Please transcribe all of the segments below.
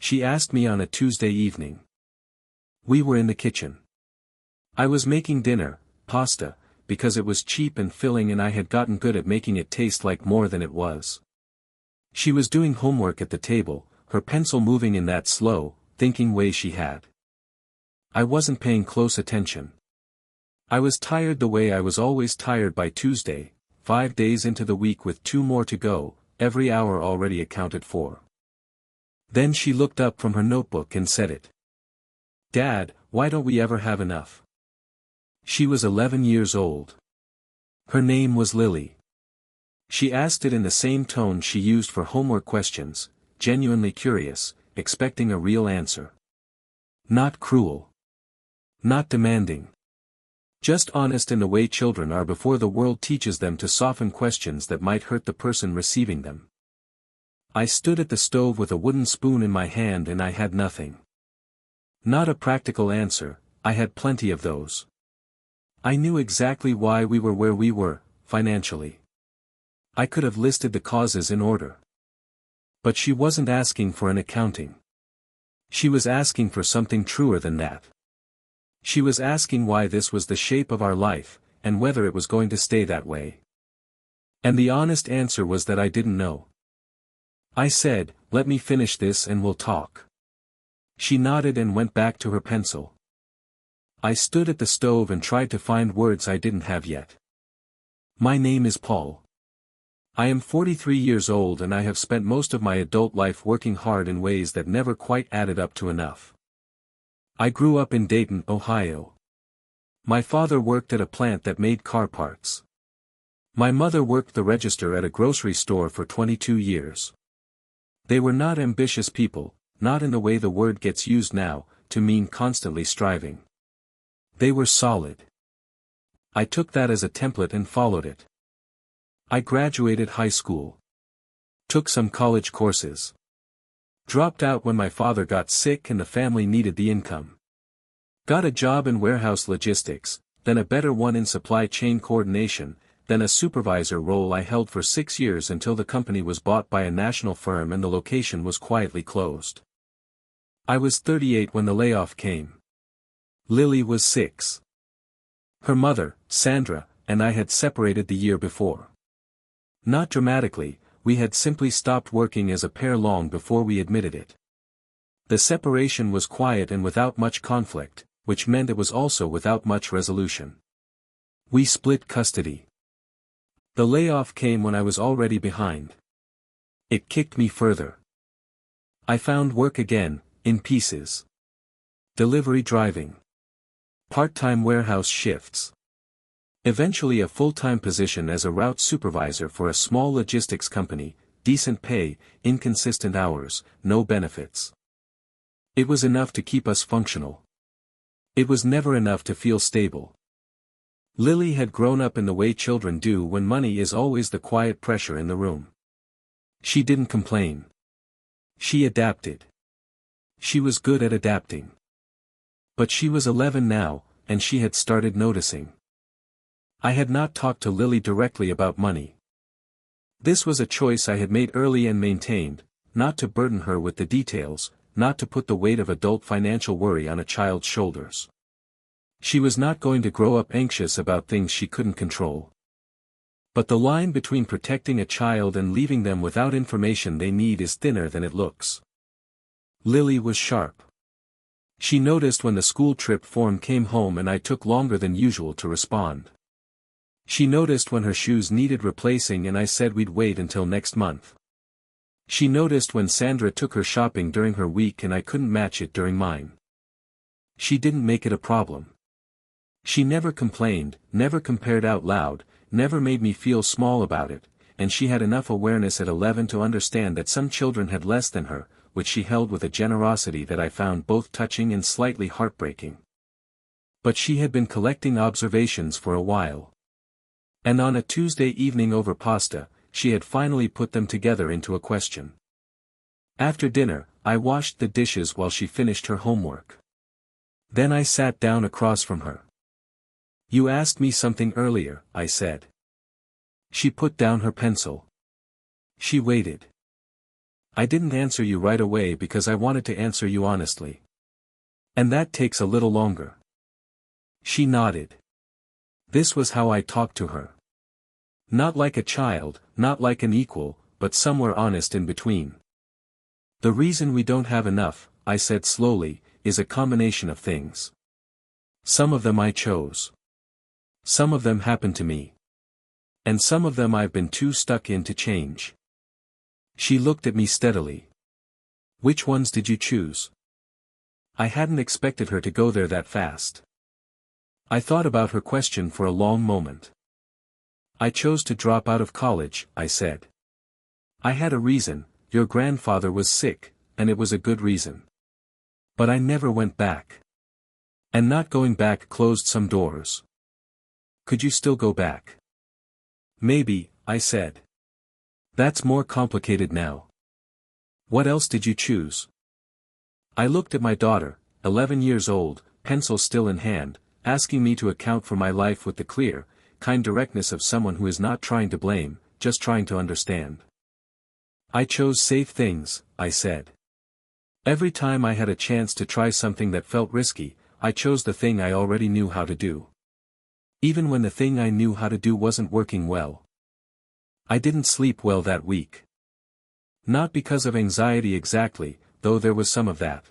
She asked me on a Tuesday evening. We were in the kitchen. I was making dinner, pasta, because it was cheap and filling and I had gotten good at making it taste like more than it was. She was doing homework at the table, her pencil moving in that slow, thinking way she had. I wasn't paying close attention. I was tired the way I was always tired by Tuesday, 5 days into the week with 2 more to go, every hour already accounted for. Then she looked up from her notebook and said it. Dad, why don't we ever have enough? She was 11 years old. Her name was Lily. She asked it in the same tone she used for homework questions, genuinely curious, expecting a real answer. Not cruel. Not demanding. Just honest in the way children are before the world teaches them to soften questions that might hurt the person receiving them. I stood at the stove with a wooden spoon in my hand and I had nothing. Not a practical answer, I had plenty of those. I knew exactly why we were where we were, financially. I could have listed the causes in order. But she wasn't asking for an accounting. She was asking for something truer than that. She was asking why this was the shape of our life, and whether it was going to stay that way. And the honest answer was that I didn't know. I said, let me finish this and we'll talk. She nodded and went back to her pencil. I stood at the stove and tried to find words I didn't have yet. My name is Paul. I am 43 years old and I have spent most of my adult life working hard in ways that never quite added up to enough. I grew up in Dayton, Ohio. My father worked at a plant that made car parts. My mother worked the register at a grocery store for 22 years. They were not ambitious people, not in the way the word gets used now, to mean constantly striving. They were solid. I took that as a template and followed it. I graduated high school. Took some college courses. Dropped out when my father got sick and the family needed the income. Got a job in warehouse logistics, then a better one in supply chain coordination, then a supervisor role I held for 6 years until the company was bought by a national firm and the location was quietly closed. I was 38 when the layoff came. Lily was 6. Her mother, Sandra, and I had separated the year before. Not dramatically, we had simply stopped working as a pair long before we admitted it. The separation was quiet and without much conflict, which meant it was also without much resolution. We split custody. The layoff came when I was already behind. It kicked me further. I found work again, in pieces. Delivery driving. Part-time warehouse shifts. Eventually a full-time position as a route supervisor for a small logistics company, decent pay, inconsistent hours, no benefits. It was enough to keep us functional. It was never enough to feel stable. Lily had grown up in the way children do when money is always the quiet pressure in the room. She didn't complain. She adapted. She was good at adapting. But she was 11 now, and she had started noticing. I had not talked to Lily directly about money. This was a choice I had made early and maintained, not to burden her with the details, not to put the weight of adult financial worry on a child's shoulders. She was not going to grow up anxious about things she couldn't control. But the line between protecting a child and leaving them without information they need is thinner than it looks. Lily was sharp. She noticed when the school trip form came home and I took longer than usual to respond. She noticed when her shoes needed replacing and I said we'd wait until next month. She noticed when Sandra took her shopping during her week and I couldn't match it during mine. She didn't make it a problem. She never complained, never compared out loud, never made me feel small about it, and she had enough awareness at 11 to understand that some children had less than her, which she held with a generosity that I found both touching and slightly heartbreaking. But she had been collecting observations for a while. And on a Tuesday evening over pasta, she had finally put them together into a question. After dinner, I washed the dishes while she finished her homework. Then I sat down across from her. You asked me something earlier, I said. She put down her pencil. She waited. I didn't answer you right away because I wanted to answer you honestly. And that takes a little longer. She nodded. This was how I talked to her. Not like a child, not like an equal, but somewhere honest in between. The reason we don't have enough, I said slowly, is a combination of things. Some of them I chose. Some of them happened to me. And some of them I've been too stuck in to change. She looked at me steadily. Which ones did you choose? I hadn't expected her to go there that fast. I thought about her question for a long moment. I chose to drop out of college, I said. I had a reason, your grandfather was sick, and it was a good reason. But I never went back. And not going back closed some doors. Could you still go back? Maybe, I said. That's more complicated now. What else did you choose? I looked at my daughter, 11 years old, pencil still in hand, asking me to account for my life with the clear, kind directness of someone who is not trying to blame, just trying to understand. I chose safe things, I said. Every time I had a chance to try something that felt risky, I chose the thing I already knew how to do. Even when the thing I knew how to do wasn't working well. I didn't sleep well that week. Not because of anxiety exactly, though there was some of that.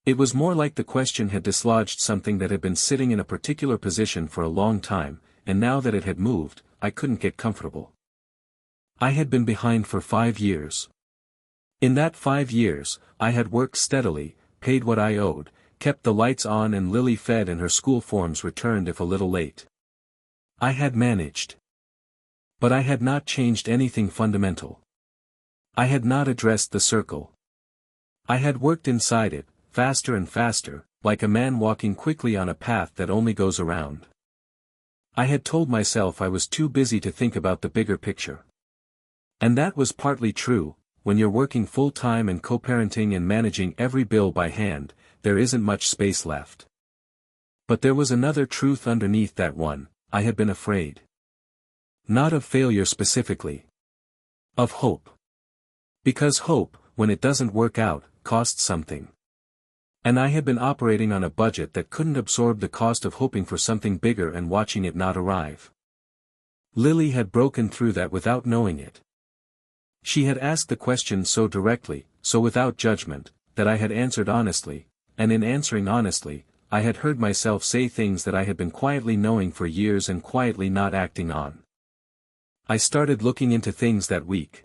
It was more like the question had dislodged something that had been sitting in a particular position for a long time, and now that it had moved, I couldn't get comfortable. I had been behind for 5 years. In that 5 years, I had worked steadily, paid what I owed, kept the lights on and Lily fed and her school forms returned if a little late. I had managed. But I had not changed anything fundamental. I had not addressed the circle. I had worked inside it, faster and faster, like a man walking quickly on a path that only goes around. I had told myself I was too busy to think about the bigger picture. And that was partly true. When you're working full-time and co-parenting and managing every bill by hand, there isn't much space left. But there was another truth underneath that one. I had been afraid. Not of failure specifically. Of hope. Because hope, when it doesn't work out, costs something. And I had been operating on a budget that couldn't absorb the cost of hoping for something bigger and watching it not arrive. Lily had broken through that without knowing it. She had asked the question so directly, so without judgment, that I had answered honestly, and in answering honestly, I had heard myself say things that I had been quietly knowing for years and quietly not acting on. I started looking into things that week.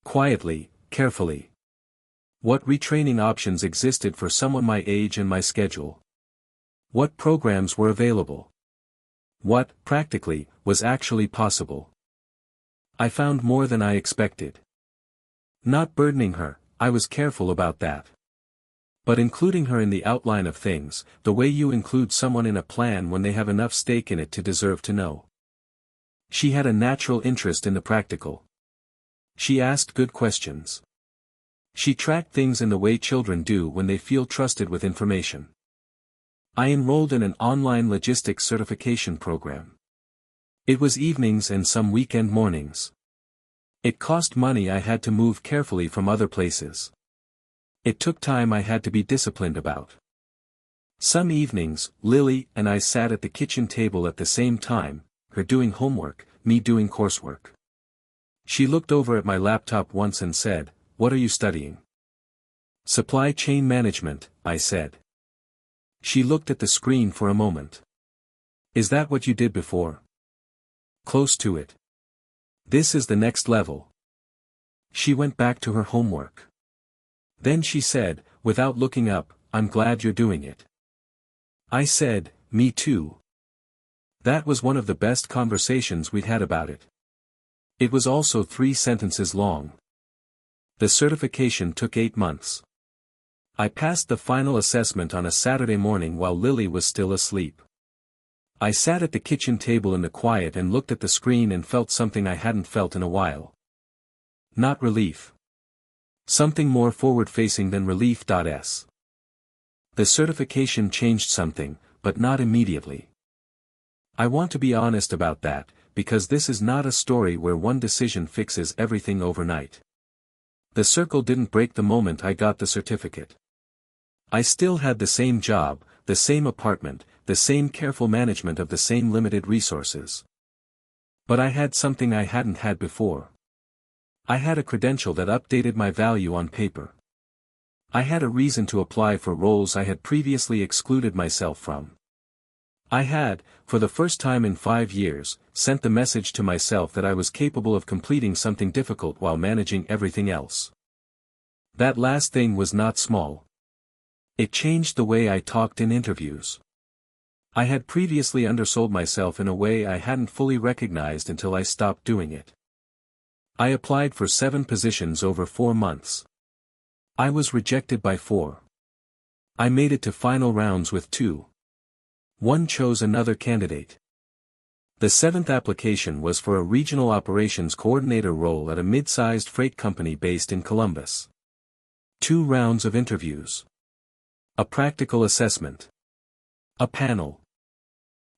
Quietly, carefully. What retraining options existed for someone my age and my schedule? What programs were available? What, practically, was actually possible? I found more than I expected. Not burdening her, I was careful about that. But including her in the outline of things, the way you include someone in a plan when they have enough stake in it to deserve to know. She had a natural interest in the practical. She asked good questions. She tracked things in the way children do when they feel trusted with information. I enrolled in an online logistics certification program. It was evenings and some weekend mornings. It cost money I had to move carefully from other places. It took time I had to be disciplined about. Some evenings, Lily and I sat at the kitchen table at the same time, her doing homework, me doing coursework. She looked over at my laptop once and said, "What are you studying?" "Supply chain management," I said. She looked at the screen for a moment. "Is that what you did before?" "Close to it. This is the next level." She went back to her homework. Then she said, without looking up, "I'm glad you're doing it." I said, "Me too." That was one of the best conversations we'd had about it. It was also 3 sentences long. The certification took 8 months. I passed the final assessment on a Saturday morning while Lily was still asleep. I sat at the kitchen table in the quiet and looked at the screen and felt something I hadn't felt in a while. Not relief. Something more forward-facing than relief. The certification changed something, but not immediately. I want to be honest about that, because this is not a story where one decision fixes everything overnight. The circle didn't break the moment I got the certificate. I still had the same job, the same apartment, the same careful management of the same limited resources. But I had something I hadn't had before. I had a credential that updated my value on paper. I had a reason to apply for roles I had previously excluded myself from. I had, for the first time in 5 years, sent the message to myself that I was capable of completing something difficult while managing everything else. That last thing was not small. It changed the way I talked in interviews. I had previously undersold myself in a way I hadn't fully recognized until I stopped doing it. I applied for 7 positions over 4 months. I was rejected by 4. I made it to final rounds with 2. One chose another candidate. The 7th application was for a regional operations coordinator role at a mid-sized freight company based in Columbus. 2 rounds of interviews. A practical assessment. A panel.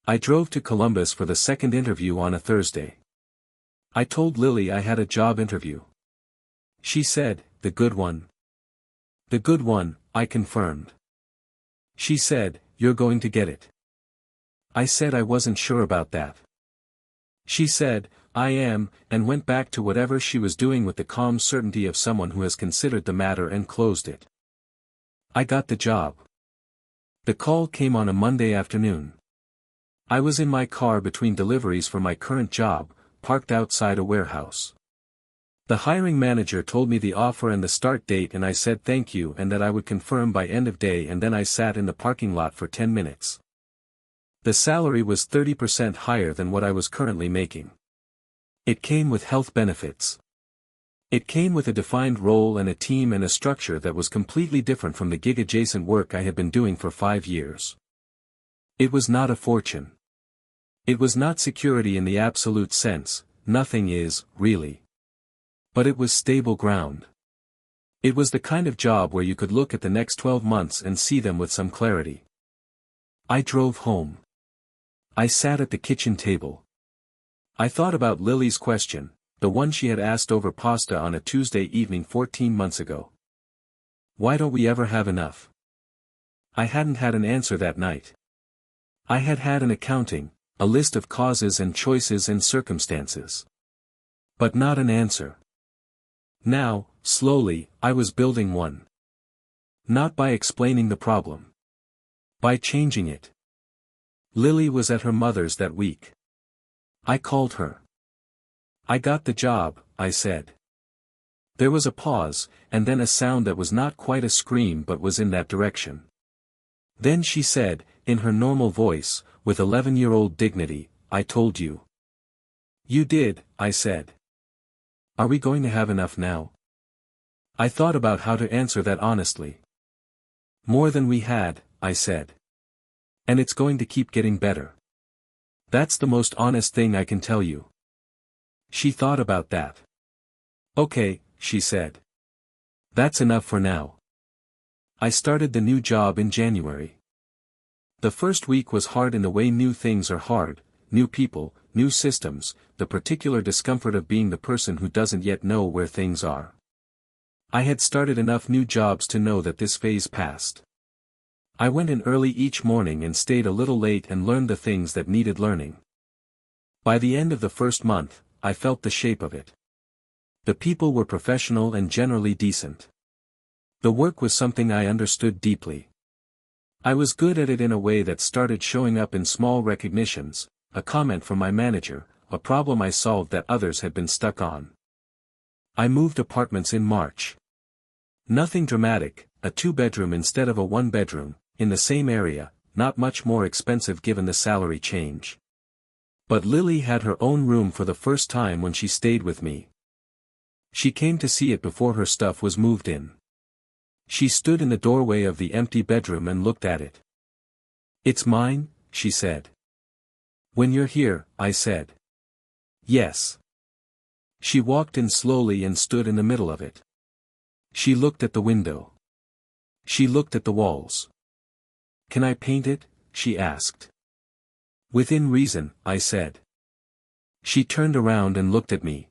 I drove to Columbus for the second interview on a Thursday. I told Lily I had a job interview. She said, "The good one?" "The good one," I confirmed. She said, "You're going to get it." I said I wasn't sure about that. She said, "I am," and went back to whatever she was doing with the calm certainty of someone who has considered the matter and closed it. I got the job. The call came on a Monday afternoon. I was in my car between deliveries for my current job, parked outside a warehouse. The hiring manager told me the offer and the start date, and I said thank you and that I would confirm by end of day, and then I sat in the parking lot for 10 minutes. The salary was 30% higher than what I was currently making. It came with health benefits. It came with a defined role and a team and a structure that was completely different from the gig-adjacent work I had been doing for 5 years. It was not a fortune. It was not security in the absolute sense, nothing is, really. But it was stable ground. It was the kind of job where you could look at the next 12 months and see them with some clarity. I drove home. I sat at the kitchen table. I thought about Lily's question, the one she had asked over pasta on a Tuesday evening 14 months ago. Why don't we ever have enough? I hadn't had an answer that night. I had had an accounting, a list of causes and choices and circumstances. But not an answer. Now, slowly, I was building one. Not by explaining the problem. By changing it. Lily was at her mother's that week. I called her. "I got the job," I said. There was a pause, and then a sound that was not quite a scream but was in that direction. Then she said, in her normal voice, with 11-year-old dignity, "I told you." "You did," I said. "Are we going to have enough now?" I thought about how to answer that honestly. "More than we had," I said. "And it's going to keep getting better. That's the most honest thing I can tell you." She thought about that. "Okay," she said. "That's enough for now." I started the new job in January. The first week was hard in the way new things are hard, new people, new systems, the particular discomfort of being the person who doesn't yet know where things are. I had started enough new jobs to know that this phase passed. I went in early each morning and stayed a little late and learned the things that needed learning. By the end of the first month, I felt the shape of it. The people were professional and generally decent. The work was something I understood deeply. I was good at it in a way that started showing up in small recognitions, a comment from my manager, a problem I solved that others had been stuck on. I moved apartments in March. Nothing dramatic, a 2-bedroom instead of a 1-bedroom, in the same area, not much more expensive given the salary change. But Lily had her own room for the first time when she stayed with me. She came to see it before her stuff was moved in. She stood in the doorway of the empty bedroom and looked at it. "It's mine?" she said. "When you're here," I said. "Yes." She walked in slowly and stood in the middle of it. She looked at the window. She looked at the walls. "Can I paint it?" she asked. "Within reason," I said. She turned around and looked at me.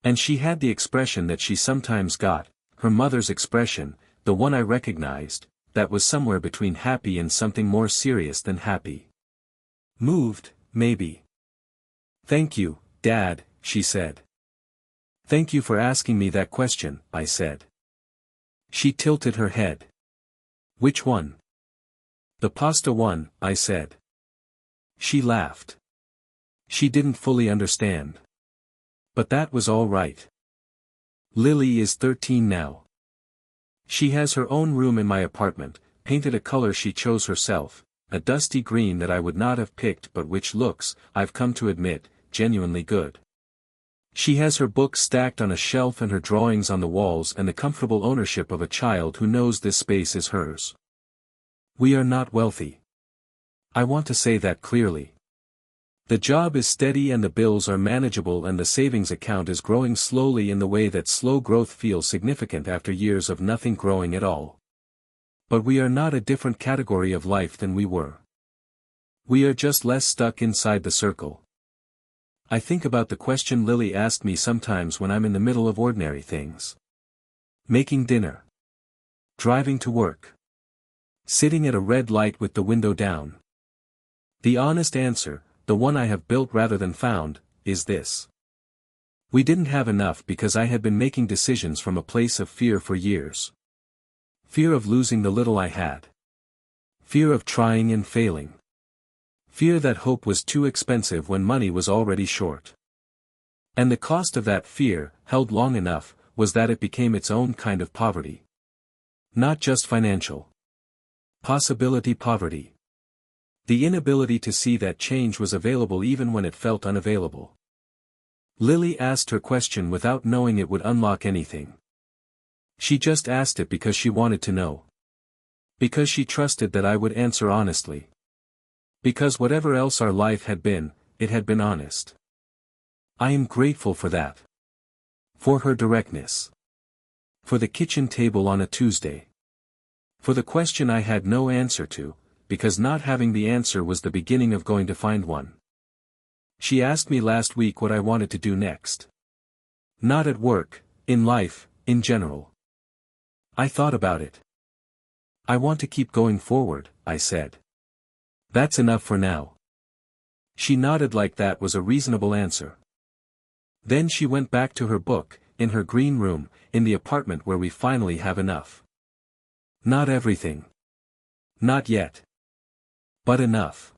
And she had the expression that she sometimes got, her mother's expression, the one I recognized, that was somewhere between happy and something more serious than happy. Moved, maybe. "Thank you, Dad," she said. "Thank you for asking me that question," I said. She tilted her head. "Which one?" "The pasta one," I said. She laughed. She didn't fully understand. But that was all right. Lily is 13 now. She has her own room in my apartment, painted a color she chose herself, a dusty green that I would not have picked but which looks, I've come to admit, genuinely good. She has her books stacked on a shelf and her drawings on the walls and the comfortable ownership of a child who knows this space is hers. We are not wealthy. I want to say that clearly. The job is steady and the bills are manageable and the savings account is growing slowly in the way that slow growth feels significant after years of nothing growing at all. But we are not a different category of life than we were. We are just less stuck inside the circle. I think about the question Lily asked me sometimes when I'm in the middle of ordinary things. Making dinner. Driving to work. Sitting at a red light with the window down. The honest answer, the one I have built rather than found, is this. We didn't have enough because I had been making decisions from a place of fear for years. Fear of losing the little I had. Fear of trying and failing. Fear that hope was too expensive when money was already short. And the cost of that fear, held long enough, was that it became its own kind of poverty. Not just financial. Possibility poverty. The inability to see that change was available even when it felt unavailable. Lily asked her question without knowing it would unlock anything. She just asked it because she wanted to know. Because she trusted that I would answer honestly. Because whatever else our life had been, it had been honest. I am grateful for that. For her directness. For the kitchen table on a Tuesday. For the question I had no answer to, because not having the answer was the beginning of going to find one. She asked me last week what I wanted to do next. Not at work, in life, in general. I thought about it. I want to keep going forward, I said. That's enough for now. She nodded like that was a reasonable answer. Then she went back to her book, in her green room, in the apartment where we finally have enough. Not everything. Not yet. But enough.